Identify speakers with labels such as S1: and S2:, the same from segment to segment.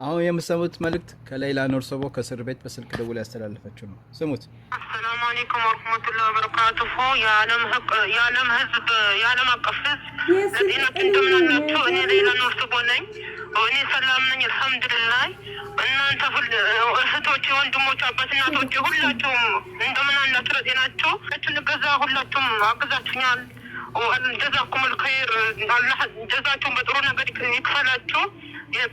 S1: አሁን የምሰሙት መልእክት ከሌላ ኖርሶቦ ከእስር ቤት በስልክ ደውላ ያስተላለፈችው ነው። ስሙት።
S2: አሰላሙ አለይኩም ወራህመቱላሂ ወበረካቱሁ። የዓለም ህዝብ የዓለም አቀፍ ህዝብ ለጤናችሁ እንደምናላችሁ። እኔ ሌላ ኖርሶቦ ነኝ። እኔ ሰላም ነኝ አልሐምዱሊላህ። እናንተ እህቶቼ፣ ወንድሞቼ፣ አባት እናቶቼ ሁላችሁም እንደምናላችሁ ለጤናችሁ ልገዛ ሁላችሁም አግዛችሁኛል። ጀዛኩሙል ኸይር። አላህ ጀዛችሁን በጥሩ ነገር ይክፈላችሁ።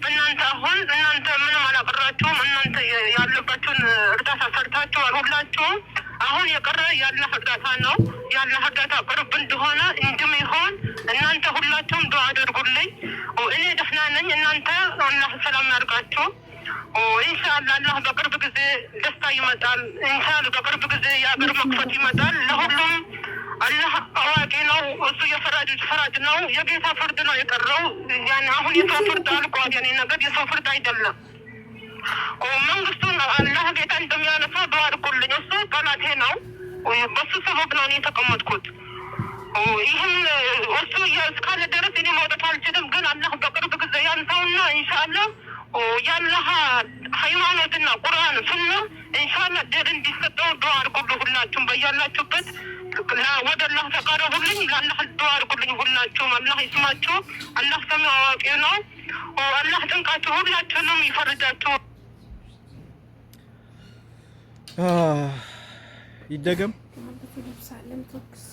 S2: በእናንተ አሁን እናንተ ምንም አላቀራችሁም። እናንተ ያለባችሁን እርዳታ ሰርታችኋል ሁላችሁም። አሁን የቀረ ያለ እርዳታ ነው። ያለ እርዳታ ቅርብ እንደሆነ እንደሚሆን እናንተ ሁላችሁም ዱዓ አድርጉልኝ። እኔ ደህና ነኝ። እናንተ አላህ ሰላም ያርጋችሁ። ኢንሻአላህ አላህ በቅርብ ጊዜ ደስታ ይመጣል። ኢንሻአላህ በቅርብ ጊዜ የአገር መክፈት ይመጣል። ለሁሉም አላህ አዋቂ ነው። እሱ ፈራጅ ነው። የጌታ ፍርድ ነው የቀረው። ያን አሁን የሰው ፍርድ አልቋል። ያኔ ነገር የሰው ፍርድ አይደለም። መንግስቱን አላህ ጌታ እንደሚያነሳው ዱዓ አድርጉልኝ። እሱ ጠላቴ ነው። በሱ ሰበብ ነው እኔ የተቀመጥኩት። ይህም እሱ እስካለ ድረስ እኔ መውጣት አልችልም። ግን አላህ በቅርብ ጊዜ ያንሳውና ኢንሻአላህ ያላህ ሃይማኖትና ቁርአን ሱና ኢንሻአላህ ድል እንዲሰጠው ዱዓ አድርጉልኝ ሁላችሁም በያላችሁበት። ወደ አላህ ተቃረቡልኝ። ለአላህ ዱዓ አድርጉልኝ ሁላችሁም። አላህ ይስማችሁ። አላህ ሰሚዕ አዋቂ ነው። አላህ ጥንቃችሁ ሁላችሁንም ይፈርጃችሁ።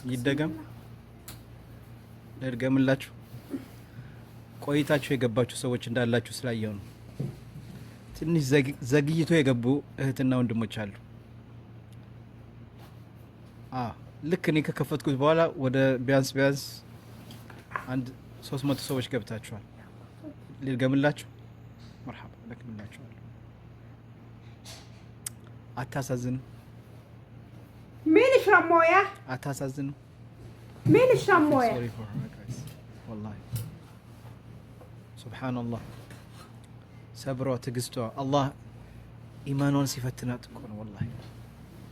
S1: ይደገም ልድገምላችሁ። ቆይታችሁ የገባችሁ ሰዎች እንዳላችሁ ስላየው ነው። ትንሽ ዘግይቶ የገቡ እህትና ወንድሞች አሉ። ልክ እኔ ከከፈትኩት በኋላ ወደ ቢያንስ አንድ 300 ሰዎች ገብታችኋል። ልድገምላችሁ። መርሐባ ልድገምላችኋል። አታሳዝኑ?
S3: ምን ሸሞያ
S1: አታሳዝኑ?
S3: ምን ሸሞያ
S1: ወላሂ ሱብሃንአላህ። ሰብሯ፣ ትዕግስቷ አላህ ኢማኗን ሲፈትናት እኮ ነው።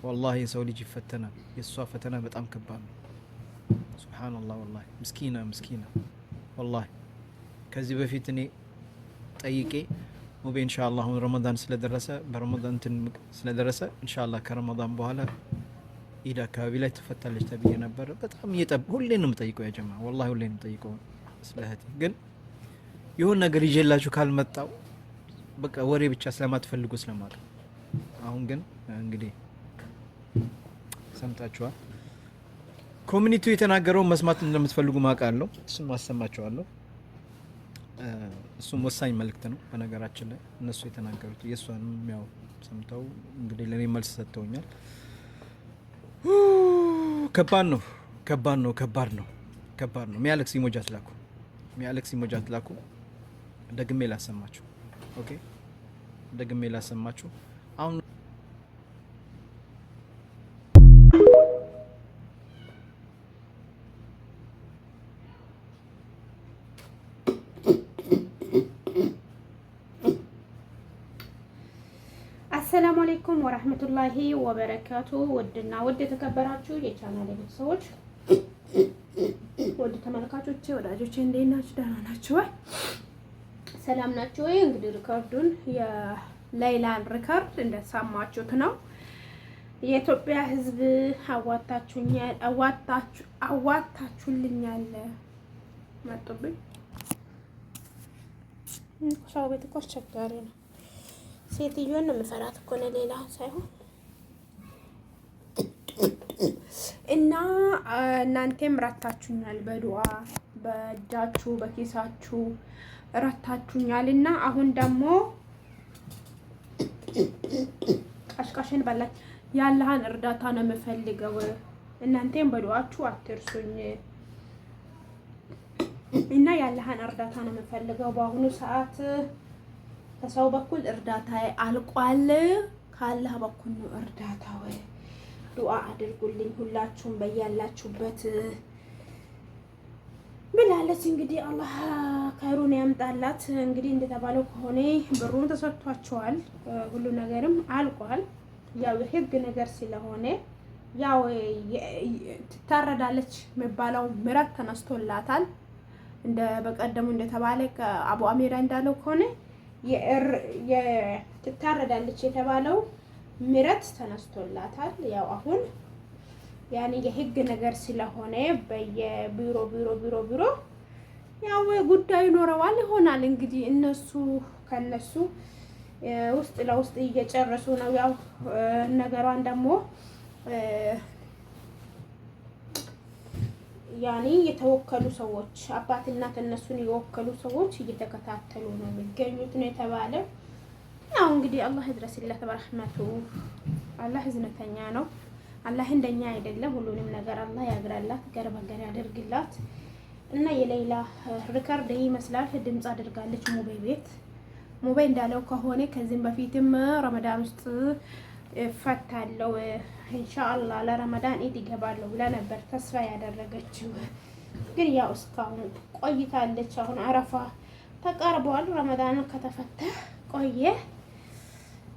S1: ወላሂ የሰው ልጅ ይፈተናል። የእሷ ፈተና በጣም ከባድ ነው። ሱብሃንአላህ ወላሂ ምስኪና ወላሂ። ከዚህ በፊት እኔ ጠይቄ ሙቤ ኢንሻአላህ አሁን ረመዳን ስለደረሰ ኢንሻአላህ ከረመዳን በኋላ ኢድ አካባቢ ላይ ትፈታለች ተብዬ ነበረ። በጣም ሁሌ ነው የምጠይቀው ያ ጀማ ወላሂ ሁሌ ነው የምጠይቀው ስለ እህቴ። ግን የሆነ ነገር ይዤላችሁ ካልመጣው በቃ ወሬ ብቻ ስለማትፈልጉ ስለማውቅ፣ አሁን ግን እንግዲህ ሰምታችኋል። ኮሚኒቲው የተናገረውን መስማት እንደምትፈልጉ ማውቃለሁ። እሱን ማሰማችኋለሁ። እሱም ወሳኝ መልእክት ነው። በነገራችን ላይ እነሱ የተናገሩት የእሷንም ያው ሰምተው እንግዲህ ለእኔ መልስ ሰጥተውኛል። ከባድ ነው። የሚያለቅስ ኢሞጂ አትላኩ። ደግሜ ላሰማችሁ። ኦኬ፣ ደግሜ ላሰማችሁ። አሁን
S3: አሰላሙ አለይኩም ወራህመቱላሂ ወበረካቱ። ውድና ውድ የተከበራችሁ የቻናሌ ቤተሰቦች፣ ውድ ተመልካቾቼ፣ ወዳጆቼ እንዴት ናችሁ? ደህና ናችሁ ወይ? ሰላም ናችሁ ወይ? እንግዲህ ሪከርዱን የሌይላን ሪከርድ እንደሰማችሁት ነው። የኢትዮጵያ ሕዝብ አዋጣችሁልኛል። መጡብኝ። ሰው ቤት እኮ አስቸጋሪ ነው። ሴትዮን የምፈራት እኮ ነው፣ ሌላ ሳይሆን። እና እናንተም ረታችሁኛል፣ በዱዓ በእጃችሁ በኪሳችሁ ረታችሁኛል። እና አሁን ደግሞ ቀሽቀሽን በላይ ያለህን እርዳታ ነው የምፈልገው። እናንተም በዱዓችሁ አትርሱኝ። እና ያለህን እርዳታ ነው የምፈልገው። በአሁኑ ሰዓት ከሰው በኩል እርዳታ አልቋል፣ ካላህ በኩል ነው እርዳታው። ዱዓ አድርጉልኝ ሁላችሁም በያላችሁበት ብላለች። እንግዲህ አላህ ከሩን ያምጣላት። እንግዲህ እንደተባለው ከሆነ ብሩን ተሰጥቷቸዋል፣ ሁሉ ነገርም አልቋል። ያው የህግ ነገር ስለሆነ ያው ትታረዳለች የሚባለው ምረት ተነስቶላታል። እንደ በቀደሙ እንደተባለ ከአቡ አሚራ እንዳለው ከሆነ ትታረዳለች የተባለው ምረት ተነስቶላታል። ያው አሁን ያኔ የህግ ነገር ስለሆነ በየቢሮ ያው ጉዳይ ይኖረዋል ይሆናል እንግዲህ እነሱ ከነሱ ውስጥ ለውስጥ እየጨረሱ ነው። ያው ነገሯን ደግሞ ያኔ የተወከሉ ሰዎች አባት እናት እነሱን የወከሉ ሰዎች እየተከታተሉ ነው የሚገኙት ነው የተባለው። ያው እንግዲህ አላህ ይድረስላት በረህመቱ። አላህ ህዝነተኛ ነው። አላህ እንደኛ አይደለም። ሁሉንም ነገር አላህ ያግራላት፣ ገር በገር ያደርግላት እና የሌላ ሪከርድ ይመስላል ድምጽ አድርጋለች ሙቤ ቤት። ሙቤ እንዳለው ከሆነ ከዚህም በፊትም ረመዳን ውስጥ ፈታለው ኢንሻአላህ ለረመዳን ኢድ ይገባለሁ ብላ ነበር ተስፋ ያደረገችው። ግን ያው እስካሁን ቆይታለች። አሁን አረፋ ተቃርበዋል። ረመዳን ከተፈታ ቆየ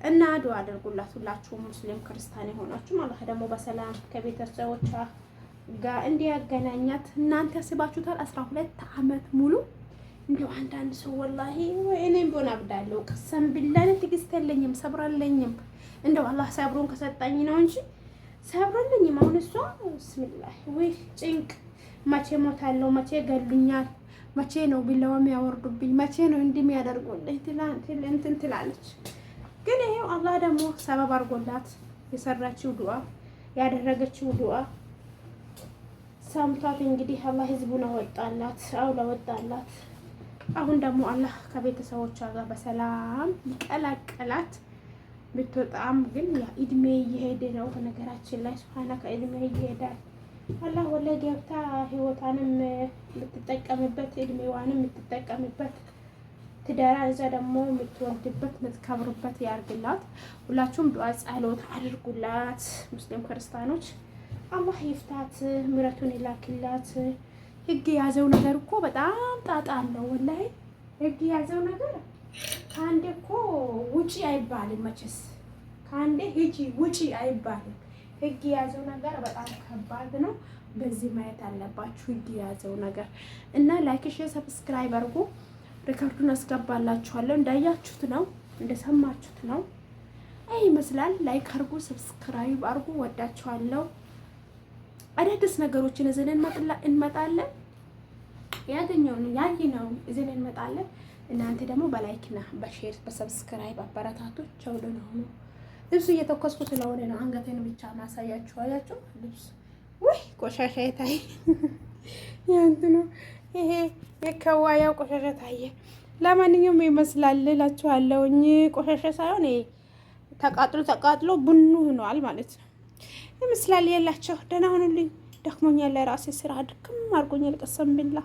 S3: እና ዱአ አድርጉላት ሁላችሁም ሙስሊም ክርስቲያን የሆናችሁ ማለት ደግሞ በሰላም ከቤተሰቦቿ ጋር እንዲያገናኛት። እናንተ ያስባችሁታል 12 አመት ሙሉ እንደው አንዳንድ ሰው ወላሂ እኔም ቢሆን አብዳለሁ። ቀሰም ቢላህ ትዕግስት የለኝም፣ ሰብር የለኝም። እንደው አላህ ሰብሩን ከሰጣኝ ነው እንጂ ሰብር የለኝም። አሁን እሷ ብስሚላህ ወይ ጭንቅ፣ መቼ ሞታለሁ፣ መቼ ገሉኛል፣ መቼ ነው ቢላው የሚያወርዱብኝ፣ መቼ ነው እንዲህ የሚያደርጉልኝ እንትን ትላለች። ግን ይሄው አላህ ደግሞ ሰበብ አድርጎላት የሰራችው ዱአ ያደረገችው ዱአ ሰምቷት እንግዲህ አላህ ህዝቡን አወጣላት፣ አወጣላት። አሁን ደግሞ አላህ ከቤተሰቦቿ ጋር በሰላም ይቀላቀላት። ብትወጣም ግን ያ እድሜ እየሄደ ነው። በነገራችን ላይ ሱብሃና ከእድሜ ይሄዳል። አላህ ወላሂ ገብታ ህይወቷንም የምትጠቀምበት እድሜዋንም የምትጠቀምበት ትዳራ እዛ ደግሞ የምትወልድበት የምትከብርበት ያርግላት። ሁላችሁም ዱዓ ጸሎት አድርጉላት ሙስሊም ክርስቲያኖች። አላህ ይፍታት፣ ምሕረቱን ይላክላት። ህግ የያዘው ነገር እኮ በጣም ጣጣ አለው ወላሂ። ህግ የያዘው ነገር ከአንዴ እኮ ውጪ አይባልም መቼስ፣ ከአንዴ ሂጂ ውጪ አይባልም። ህግ የያዘው ነገር በጣም ከባድ ነው። በዚህ ማየት አለባችሁ ህግ የያዘው ነገር እና ላይክ፣ ሼር፣ ሰብስክራይብ አድርጉ። ሪከርዱን አስገባላችኋለሁ። እንዳያችሁት ነው እንደሰማችሁት ነው። አይ ይመስላል። ላይክ አድርጉ፣ ሰብስክራይብ አድርጉ። ወዳችኋለሁ። አዳዲስ ነገሮችን ይዘን እንመጣለን። ያገኘውን ያየነውን ይዘን እንመጣለን። እናንተ ደግሞ በላይክና በሼር በሰብስክራይብ አበረታቶች ቻውደ ነው። ልብሱ እየተኮስኩ ስለሆነ ነው አንገቴን ብቻ ማሳያችሁ። አያችሁ ልብስ ወይ ቆሻሻ የታይ ያንተኑ ይሄ የከዋያው ቆሻሻ ታየ። ለማንኛውም ይመስላል እላችኋለሁኝ። ቆሻሻ ሳይሆን ተቃጥሎ ቡኑ ሆኗል ማለት ነው ይመስላል። የላቸው ደህና ሆኑልኝ። ደክሞኛል። ለራሴ ስራ ድክም አድርጎኛል። ቀሰም ቢላ